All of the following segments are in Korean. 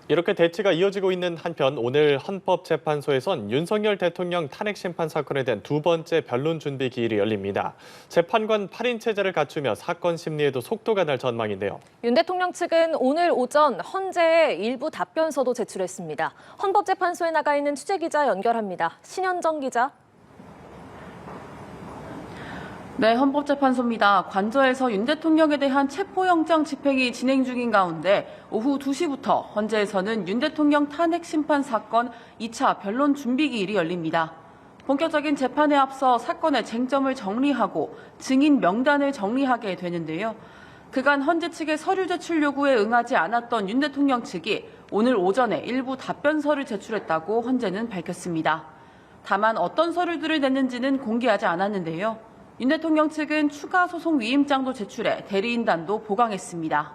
이렇게 대치가 이어지고 있는 한편 오늘 헌법재판소에선 윤석열 대통령 탄핵 심판 사건에 대한 두 번째 변론 준비 기일이 열립니다. 재판관 8인 체제를 갖추며 사건 심리에도 속도가 날 전망인데요. 윤 대통령 측은 오늘 오전 헌재에 일부 답변서도 제출했습니다. 헌법재판소에 나가 있는 취재기자 연결합니다. 신현정 기자. 네, 헌법재판소입니다. 관저에서 윤 대통령에 대한 체포영장 집행이 진행 중인 가운데 오후 2시부터 헌재에서는 윤 대통령 탄핵 심판 사건 2차 변론 준비 기일이 열립니다. 본격적인 재판에 앞서 사건의 쟁점을 정리하고 증인 명단을 정리하게 되는데요. 그간 헌재 측의 서류 제출 요구에 응하지 않았던 윤 대통령 측이 오늘 오전에 일부 답변서를 제출했다고 헌재는 밝혔습니다. 다만 어떤 서류들을 냈는지는 공개하지 않았는데요. 윤 대통령 측은 추가 소송 위임장도 제출해 대리인단도 보강했습니다.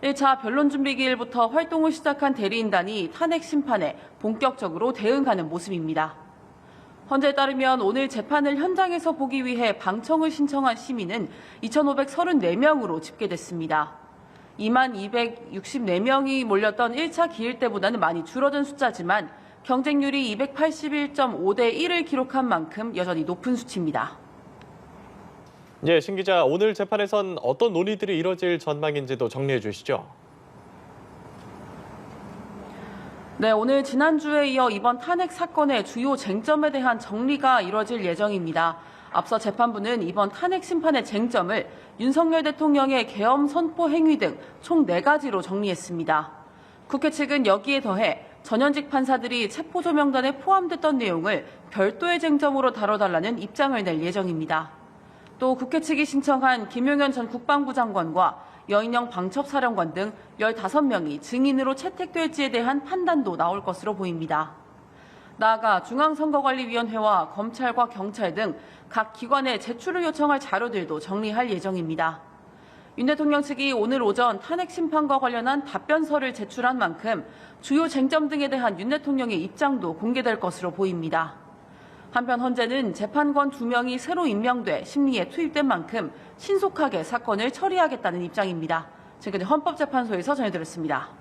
1차 변론 준비 기일부터 활동을 시작한 대리인단이 탄핵 심판에 본격적으로 대응하는 모습입니다. 헌재에 따르면 오늘 재판을 현장에서 보기 위해 방청을 신청한 시민은 2,534명으로 집계됐습니다. 22,264명이 몰렸던 1차 기일 때보다는 많이 줄어든 숫자지만 경쟁률이 281.5대 1을 기록한 만큼 여전히 높은 수치입니다. 예, 신 기자, 오늘 재판에선 어떤 논의들이 이뤄질 전망인지도 정리해 주시죠. 네, 오늘 지난주에 이어 이번 탄핵 사건의 주요 쟁점에 대한 정리가 이뤄질 예정입니다. 앞서 재판부는 이번 탄핵 심판의 쟁점을 윤석열 대통령의 계엄 선포 행위 등 총 4가지로 정리했습니다. 국회 측은 여기에 더해 전현직 판사들이 체포조 명단에 포함됐던 내용을 별도의 쟁점으로 다뤄달라는 입장을 낼 예정입니다. 또 국회 측이 신청한 김용현 전 국방부 장관과 여인영 방첩사령관 등 15명이 증인으로 채택될지에 대한 판단도 나올 것으로 보입니다. 나아가 중앙선거관리위원회와 검찰과 경찰 등 각 기관에 제출을 요청할 자료들도 정리할 예정입니다. 윤 대통령 측이 오늘 오전 탄핵 심판과 관련한 답변서를 제출한 만큼 주요 쟁점 등에 대한 윤 대통령의 입장도 공개될 것으로 보입니다. 한편 헌재는 재판관 2명이 새로 임명돼 심리에 투입된 만큼 신속하게 사건을 처리하겠다는 입장입니다. 지금까지 헌법재판소에서 전해드렸습니다.